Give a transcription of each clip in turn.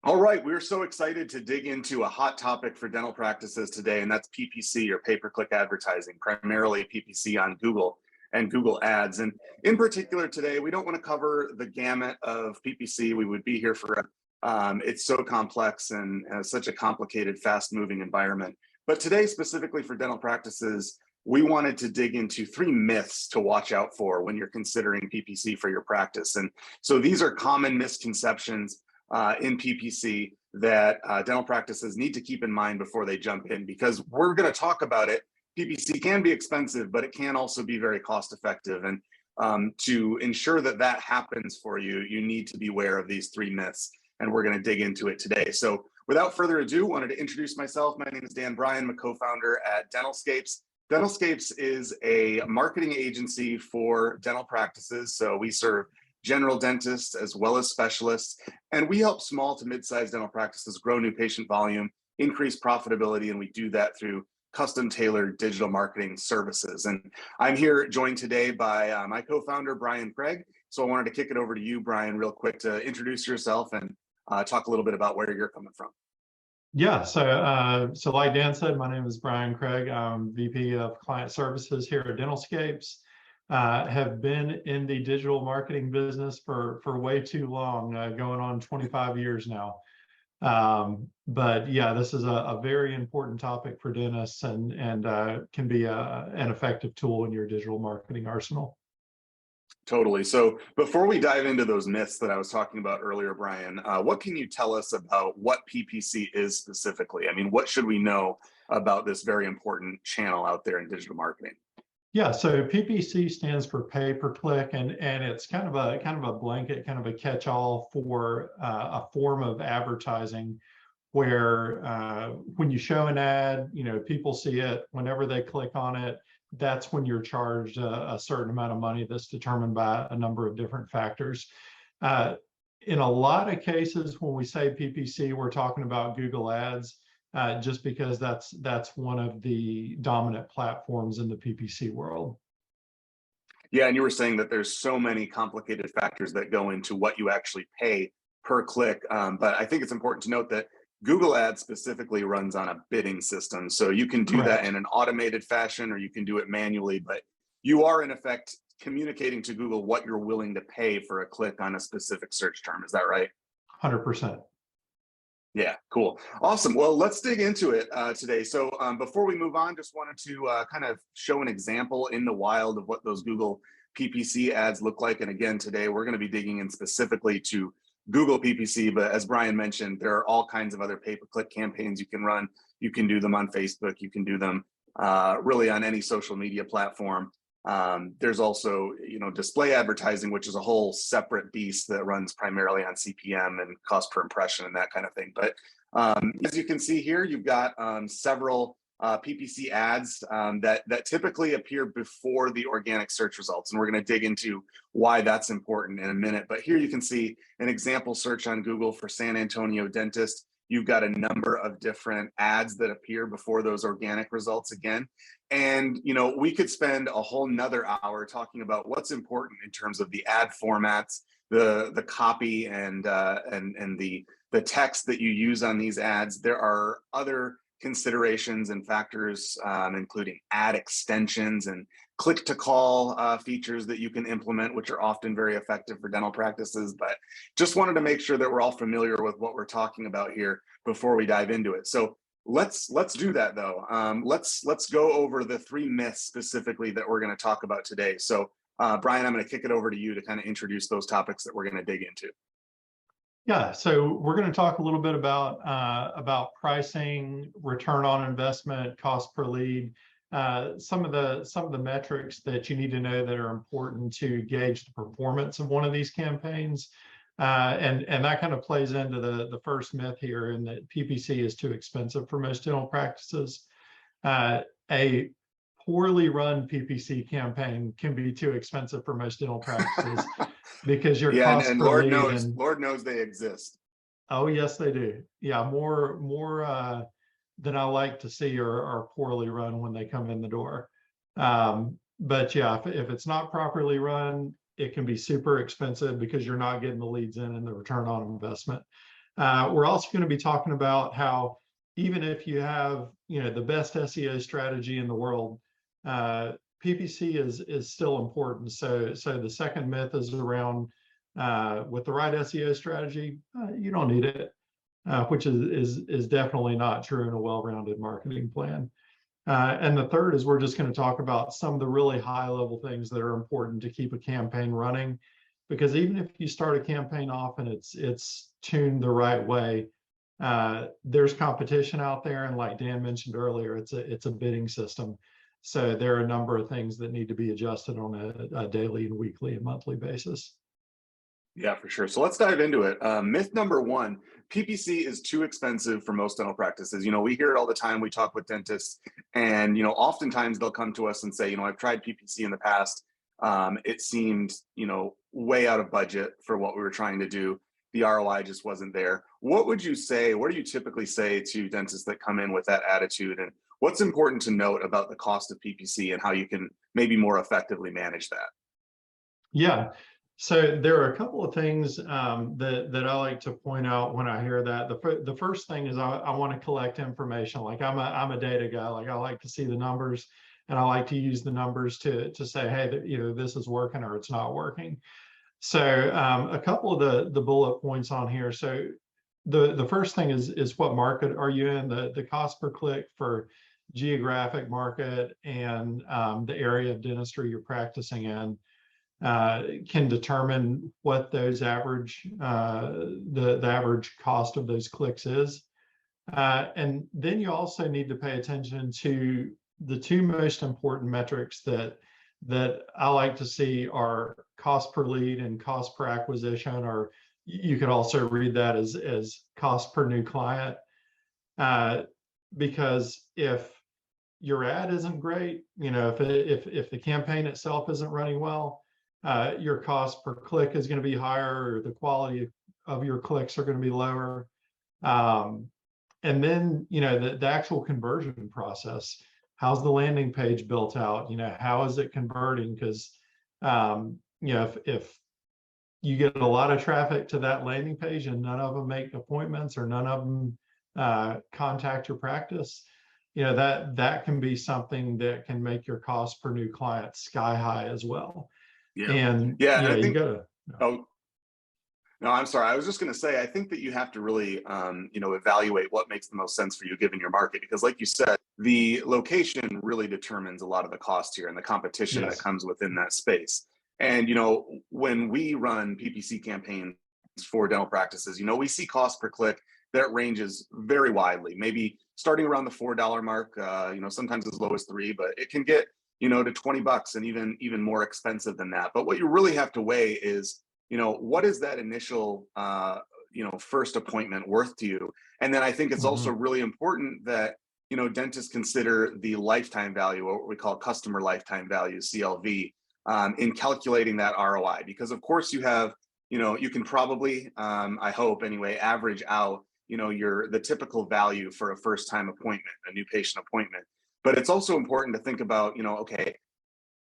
All right, we're so excited to dig into a hot topic for dental practices today, and that's PPC or pay-per-click advertising, primarily PPC on Google and Google Ads. And in particular today, we don't want to cover the gamut of PPC. We would be here forever. It's so complex and such a complicated, fast-moving environment. But today, specifically for dental practices, we wanted to dig into 3 myths to watch out for when you're considering PPC for your practice. And so these are common misconceptions in PPC that dental practices need to keep in mind before they jump in, because we're going to talk about it. PPC can be expensive, but it can also be very cost effective. And to ensure that that happens for you, you need to be aware of these 3 myths. And we're going to dig into it today. So without further ado, I wanted to introduce myself. My name is Dan Bryan. I'm a co-founder at DentalScapes. DentalScapes is a marketing agency for dental practices. So we serve general dentists as well as specialists, and we help small to mid-sized dental practices grow new patient volume, increase profitability, and we do that through custom tailored digital marketing services. And I'm here joined today by my co-founder, Brian Craig. So I wanted to kick it over to you, Brian, real quick to introduce yourself and talk a little bit about where you're coming from. Yeah, so like Dan said, my name is Brian Craig. I'm VP of Client Services here at DentalScapes. Have been in the digital marketing business for way too long, going on 25 years now. But yeah, this is a very important topic for dentists and can be an effective tool in your digital marketing arsenal. Totally. So before we dive into those myths that I was talking about earlier, Brian, what can you tell us about what PPC is specifically? I mean, what should we know about this very important channel out there in digital marketing? Yeah, so PPC stands for pay per click, and it's kind of a blanket, kind of a catch-all for a form of advertising where when you show an ad, people see it. Whenever they click on it, that's when you're charged a certain amount of money that's determined by a number of different factors. In a lot of cases, when we say PPC, we're talking about Google Ads. Just because that's one of the dominant platforms in the PPC world. Yeah, and you were saying that there's so many complicated factors that go into what you actually pay per click. But I think it's important to note that Google Ads specifically runs on a bidding system. So you can do that in an automated fashion, or you can do it manually, but you are in effect communicating to Google what you're willing to pay for a click on a specific search term. Is that right? 100%. Yeah, cool. Awesome. Well, let's dig into it today. So before we move on, just wanted to kind of show an example in the wild of what those Google PPC ads look like. And again, today we're going to be digging in specifically to Google PPC, but as Brian mentioned, there are all kinds of other pay-per-click campaigns you can run. You can do them on Facebook. You can do them really on any social media platform. There's also, display advertising, which is a whole separate beast that runs primarily on CPM and cost per impression and that kind of thing. But as you can see here, you've got several PPC ads that typically appear before the organic search results. And we're going to dig into why that's important in a minute. But here you can see an example search on Google for San Antonio dentist. You've got a number of different ads that appear before those organic results again. And, we could spend a whole nother hour talking about what's important in terms of the ad formats, the copy and the text that you use on these ads. There are other considerations and factors, including ad extensions and click to call features that you can implement, which are often very effective for dental practices. But just wanted to make sure that we're all familiar with what we're talking about here before we dive into it. So let's do that though. Let's go over the 3 myths specifically that we're going to talk about today. So Brian, I'm going to kick it over to you to kind of introduce those topics that we're going to dig into. Yeah, so we're going to talk a little bit about pricing, return on investment, cost per lead, some of the metrics that you need to know that are important to gauge the performance of one of these campaigns, and that kind of plays into the first myth here, in that PPC is too expensive for most dental practices. A poorly run PPC campaign can be too expensive for most dental practices. Because your cost and per Lord lead Lord knows they exist. Oh yes, they do. Yeah, more than I like to see are poorly run when they come in the door. But yeah, if it's not properly run, it can be super expensive because you're not getting the leads in and the return on investment. We're also going to be talking about how even if you have, the best SEO strategy in the world, PPC is still important. So the second myth is around with the right SEO strategy, you don't need it, which is definitely not true in a well-rounded marketing plan. And the third is we're just going to talk about some of the really high-level things that are important to keep a campaign running, because even if you start a campaign off and it's tuned the right way, there's competition out there, and like Dan mentioned earlier, it's a bidding system. So there are a number of things that need to be adjusted on a daily and weekly and monthly basis. Yeah, for sure. So let's dive into it. Myth number one, PPC is too expensive for most dental practices. We hear it all the time. We talk with dentists, and, oftentimes they'll come to us and say, I've tried PPC in the past. It seemed, way out of budget for what we were trying to do. The ROI just wasn't there. What would you say? What do you typically say to dentists that come in with that attitude? And what's important to note about the cost of PPC and how you can maybe more effectively manage that? Yeah. So there are a couple of things that I like to point out when I hear that. The first thing is I want to collect information. Like I'm a data guy. Like I like to see the numbers, and I like to use the numbers to say, hey, this is working or it's not working. So a couple of the bullet points on here. So the first thing is what market are you in? The cost per click for geographic market and the area of dentistry you're practicing in can determine what those average the average cost of those clicks is. And then you also need to pay attention to the two most important metrics that I like to see are cost per lead and cost per acquisition, or you could also read that as cost per new client. Because if your ad isn't great, if the campaign itself isn't running well, your cost per click is going to be higher, or the quality of your clicks are going to be lower. And then, the actual conversion process. How's the landing page built out? How is it converting? Because, if you get a lot of traffic to that landing page and none of them make appointments, or none of them contact your practice, that can be something that can make your cost per new client sky high as well. Yeah. And Yeah. And I you think, gotta. oh, no, I'm sorry. I was just going to say, I think that you have to really, evaluate what makes the most sense for you given your market, because like you said, the location really determines a lot of the cost here and the competition that Yes. comes within that space. And, when we run PPC campaigns for dental practices, we see cost per click that ranges very widely, maybe starting around the $4 mark, sometimes as low as $3, but it can get, to $20 and even more expensive than that. But what you really have to weigh is, what is that initial, first appointment worth to you? And then I think it's also really important that, dentists consider the lifetime value, or what we call customer lifetime value, CLV, in calculating that ROI. Because of course you have, you can probably, I hope anyway, average out, the typical value for a first time appointment, a new patient appointment. But it's also important to think about, okay,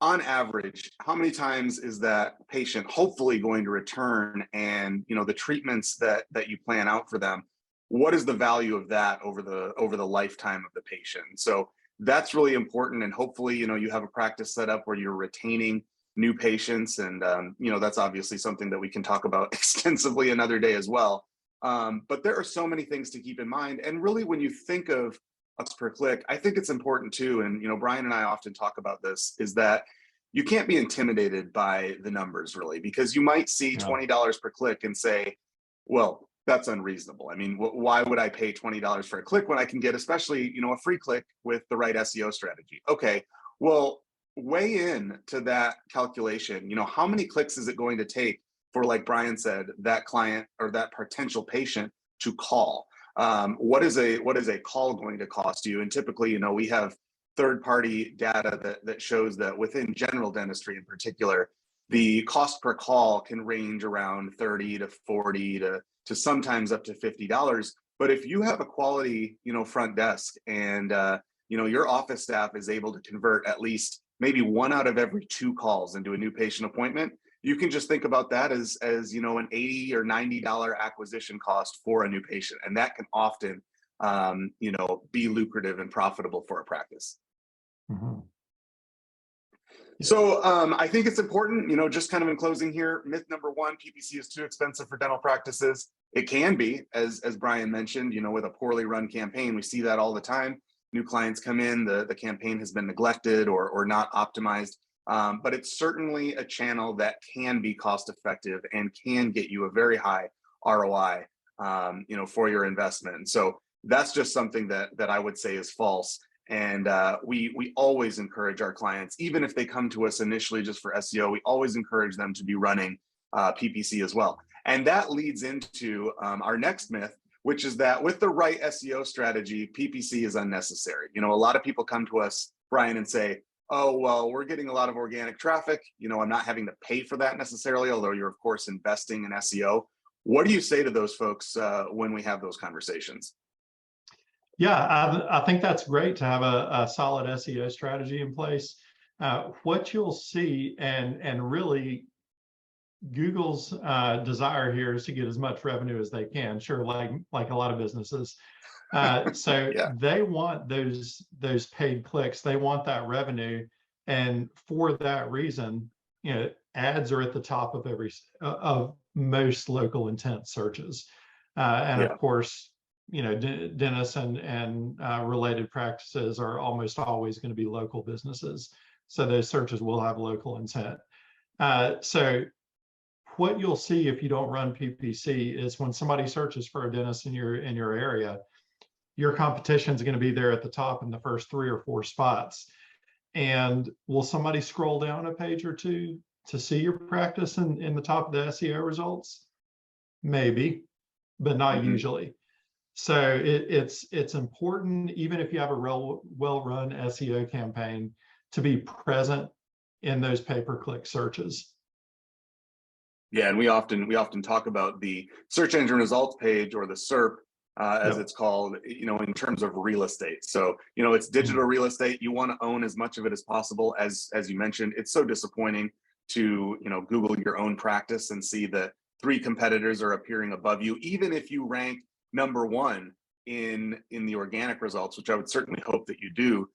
on average, how many times is that patient hopefully going to return? And the treatments that you plan out for them, what is the value of that over the lifetime of the patient? So that's really important. And hopefully, you have a practice set up where you're retaining new patients. And that's obviously something that we can talk about extensively another day as well. But there are so many things to keep in mind. And really, when you think of cost per click, I think it's important too, and Brian and I often talk about this, is that you can't be intimidated by the numbers really, because you might see $20 per click and say, well, that's unreasonable. I mean, why would I pay $20 for a click when I can get, especially, a free click with the right SEO strategy? Okay, well, weigh in to that calculation. How many clicks is it going to take for, like Brian said, that client or that potential patient to call? What is a call going to cost you? And typically, we have third-party data that shows that within general dentistry in particular, the cost per call can range around 30 to 40 to sometimes up to $50. But if you have a quality, front desk, and your office staff is able to convert at least maybe one out of every two calls into a new patient appointment, you can just think about that as you know, an $80 or $90 acquisition cost for a new patient, and that can often you know, be lucrative and profitable for a practice. Mhm. So I think it's important, you know, just kind of in closing here, myth number one, PPC is too expensive for dental practices. It can be, as Brian mentioned, you know, with a poorly run campaign, we see that all the time. New clients come in, the campaign has been neglected or not optimized, but it's certainly a channel that can be cost effective and can get you a very high ROI, you know, for your investment. And so that's just something that I would say is false. And we always encourage our clients, even if they come to us initially just for SEO, we always encourage them to be running PPC as well. And that leads into our next myth, which is that with the right SEO strategy, PPC is unnecessary. You know, a lot of people come to us, Brian, and say, oh, well, we're getting a lot of organic traffic. You know, I'm not having to pay for that necessarily, although you're, of course, investing in SEO. What do you say to those folks when we have those conversations? Yeah, I think that's great to have a solid SEO strategy in place. What you'll see, and really Google's desire here is to get as much revenue as they can. Sure, like a lot of businesses. So Yeah. they want those paid clicks. They want that revenue, and for that reason, you know, ads are at the top of of most local intent searches, and Yeah. of course, you know, dentists and related practices are almost always going to be local businesses. So those searches will have local intent. So what you'll see if you don't run PPC is when somebody searches for a dentist in your area, your competition is going to be there at the top in the first 3 or 4 spots. And will somebody scroll down a page or two to see your practice in the top of the SEO results? Maybe, but not usually. So it's important, even if you have a well-run SEO campaign, to be present in those pay-per-click searches. Yeah, and we often talk about the search engine results page, or the SERP, as it's called, you know, in terms of real estate. So, you know, it's digital real estate. You want to own as much of it as possible. As you mentioned, it's so disappointing to, you know, Google your own practice and see that 3 competitors are appearing above you, even if you rank number 1 in the organic results, which I would certainly hope that you do,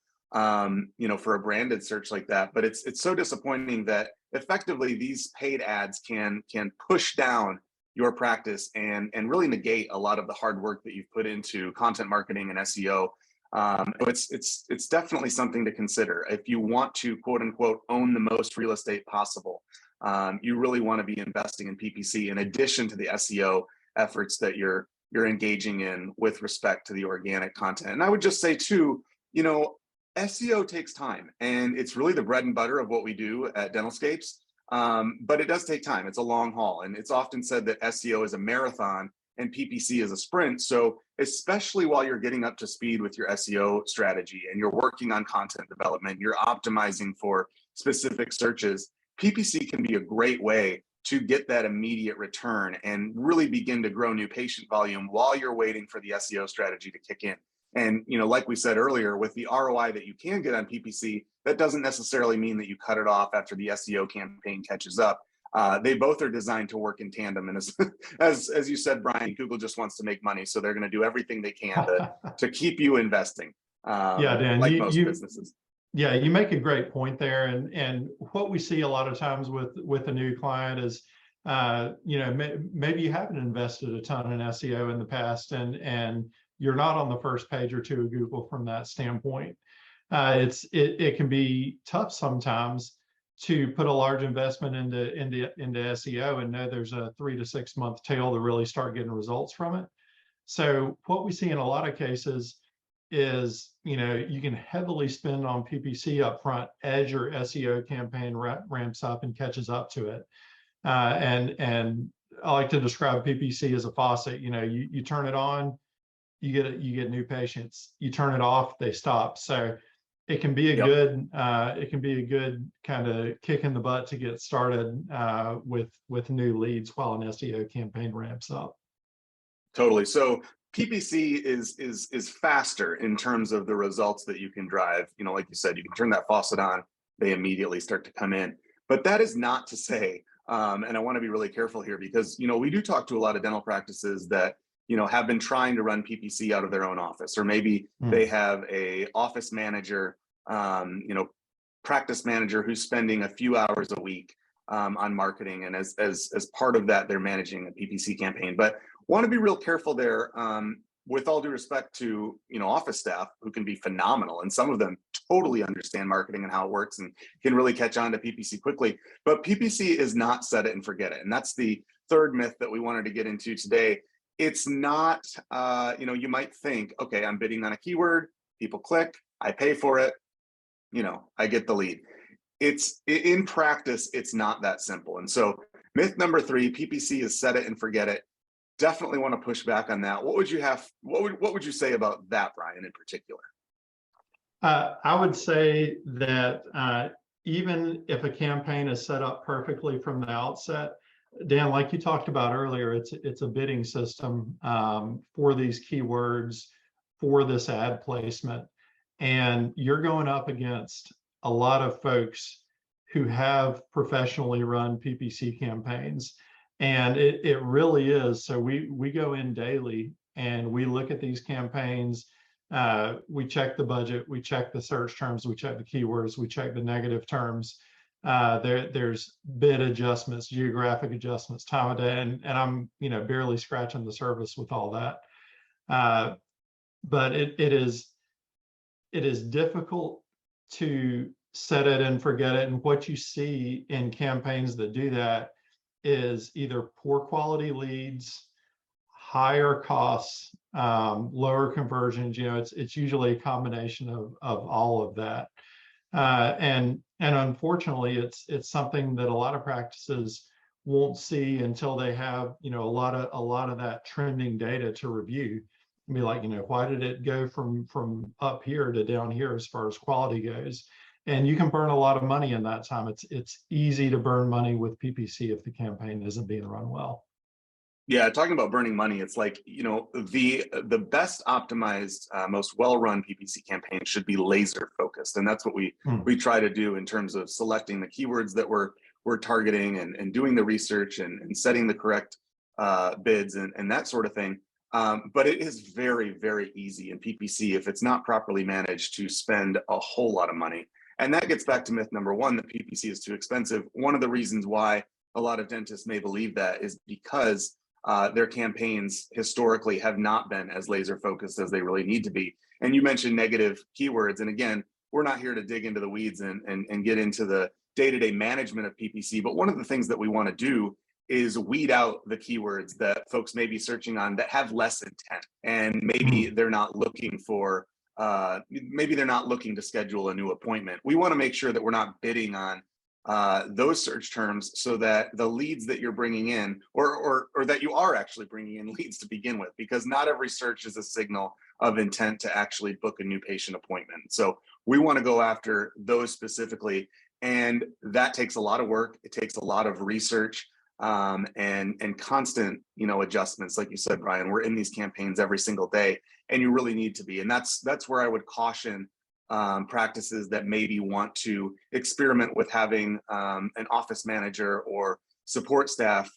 you know, for a branded search like that. But it's so disappointing that effectively these paid ads can push down your practice and really negate a lot of the hard work that you've put into content marketing and SEO. It's definitely something to consider if you want to, quote unquote, own the most real estate possible. You really want to be investing in PPC in addition to the SEO efforts that you're engaging in with respect to the organic content. And I would just say too, you know, SEO takes time, and it's really the bread and butter of what we do at DentalScapes. But it does take time. It's a long haul, and it's often said that SEO is a marathon and PPC is a sprint. So especially while you're getting up to speed with your SEO strategy and you're working on content development, you're optimizing for specific searches, PPC can be a great way to get that immediate return and really begin to grow new patient volume while you're waiting for the SEO strategy to kick in. And, you know, like we said earlier, with the ROI that you can get on PPC, that doesn't necessarily mean that you cut it off after the SEO campaign catches up. They both are designed to work in tandem. And as you said, Brian, Google just wants to make money, so they're going to do everything they can to keep you investing. Yeah, Dan, like most businesses. Yeah, you make a great point there. And what we see a lot of times with a new client is, you know, maybe you haven't invested a ton in SEO in the past, and you're not on the first page or 2 of Google from that standpoint. It can be tough sometimes to put a large investment into SEO and know there's a 3 to 6 month tail to really start getting results from it. So what we see in a lot of cases is, you know, you can heavily spend on PPC up front as your SEO campaign ramps up and catches up to it. And I like to describe PPC as a faucet. You know, you turn it on, you get new patients. You turn it off, they stop. So it can be a good kind of kick in the butt to get started with new leads while an SEO campaign ramps up. Totally. So PPC is faster in terms of the results that you can drive. You know, like you said, you can turn that faucet on, they immediately start to come in. But that is not to say And I want to be really careful here because, we do talk to a lot of dental practices that, have been trying to run PPC out of their own office, or maybe they have a office manager, practice manager who's spending a few hours a week on marketing. And as part of that, they're managing a PPC campaign. But want to be real careful there. With all due respect to office staff who can be phenomenal, and some of them totally understand marketing and how it works and can really catch on to PPC quickly. But PPC is not set it and forget it, and that's the third myth that we wanted to get into today. It's not, you might think, okay, I'm bidding on a keyword, people click, I pay for it, I get the lead. It's in practice, it's not that simple. And so myth number 3, PPC is set it and forget it. Definitely want to push back on that. What would you say about that, Brian, in particular? I would say that even if a campaign is set up perfectly from the outset, Dan, like you talked about earlier, it's a bidding system for these keywords, for this ad placement, and you're going up against a lot of folks who have professionally run PPC campaigns. And it really is. So we go in daily and we look at these campaigns. We check the budget, we check the search terms, we check the keywords, we check the negative terms. There's bid adjustments, geographic adjustments, time of day, and I'm barely scratching the surface with all that. But it is difficult to set it and forget it. And what you see in campaigns that do that is either poor quality leads, higher costs, lower conversions. It's usually a combination of all of that. And unfortunately, it's something that a lot of practices won't see until they have a lot of that trending data to review and be like, why did it go from up here to down here as far as quality goes? And you can burn a lot of money in that time. It's easy to burn money with PPC if the campaign isn't being run well. Yeah, talking about burning money, it's like, the best optimized, most well-run PPC campaign should be laser focused. And that's what we try to do in terms of selecting the keywords that we're targeting and doing the research and setting the correct bids and that sort of thing. But it is very, very easy in PPC, if it's not properly managed, to spend a whole lot of money. And that gets back to myth number 1, that PPC is too expensive. One of the reasons why a lot of dentists may believe that is because their campaigns historically have not been as laser focused as they really need to be. And you mentioned negative keywords. And again, we're not here to dig into the weeds and get into the day-to-day management of PPC. But one of the things that we want to do is weed out the keywords that folks may be searching on that have less intent. And maybe they're not looking for maybe they're not looking to schedule a new appointment. We want to make sure that we're not bidding on those search terms, so that the leads that you're bringing in, or that you are actually bringing in leads to begin with, because not every search is a signal of intent to actually book a new patient appointment. So we want to go after those specifically, and that takes a lot of work. It takes a lot of research and constant, adjustments. Like you said, Brian, we're in these campaigns every single day, and you really need to be. And that's where I would caution practices that maybe want to experiment with having an office manager or support staff,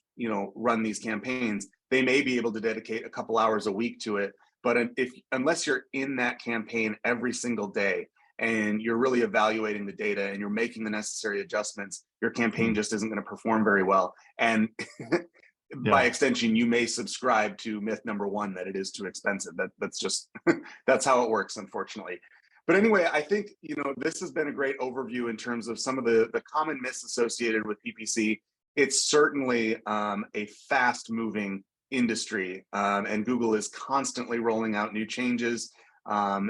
run these campaigns. They may be able to dedicate a couple hours a week to it, but unless you're in that campaign every single day and you're really evaluating the data and you're making the necessary adjustments, your campaign just isn't going to perform very well. And by extension, you may subscribe to myth number 1, that it is too expensive. That's just that's how it works, unfortunately. But anyway, I think this has been a great overview in terms of some of the common myths associated with PPC. It's certainly a fast-moving industry, and Google is constantly rolling out new changes,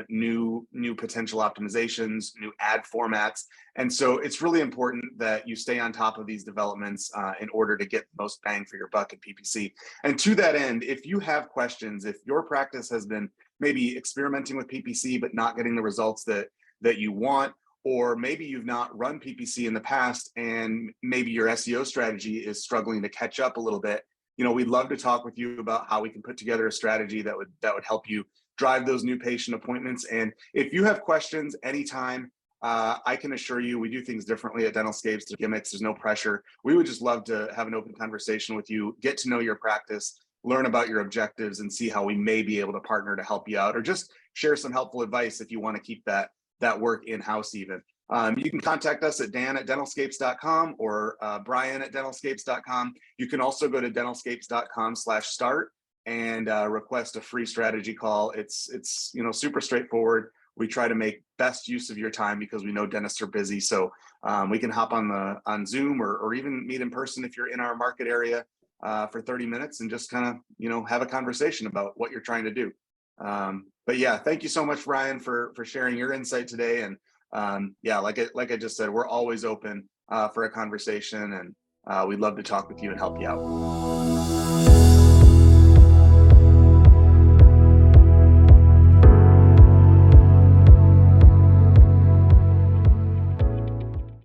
new potential optimizations, new ad formats. And so it's really important that you stay on top of these developments in order to get the most bang for your buck at PPC. And to that end, if you have questions, if your practice has been maybe experimenting with PPC but not getting the results that you want, or maybe you've not run PPC in the past and maybe your SEO strategy is struggling to catch up a little bit, we'd love to talk with you about how we can put together a strategy that would help you drive those new patient appointments. And if you have questions anytime, I can assure you we do things differently at DentalScapes. There's gimmicks, there's no pressure. We would just love to have an open conversation with you, get to know your practice, learn about your objectives, and see how we may be able to partner to help you out, or just share some helpful advice if you want to keep that work in-house even. You can contact us at dan@dentalscapes.com or brian@dentalscapes.com. You can also go to dentalscapes.com/start and request a free strategy call. It's super straightforward. We try to make best use of your time because we know dentists are busy. So we can hop on Zoom or even meet in person if you're in our market area for 30 minutes and just kind of have a conversation about what you're trying to do. But yeah, thank you so much, Brian, for sharing your insight today. And yeah, like I just said, we're always open for a conversation, and we'd love to talk with you and help you out.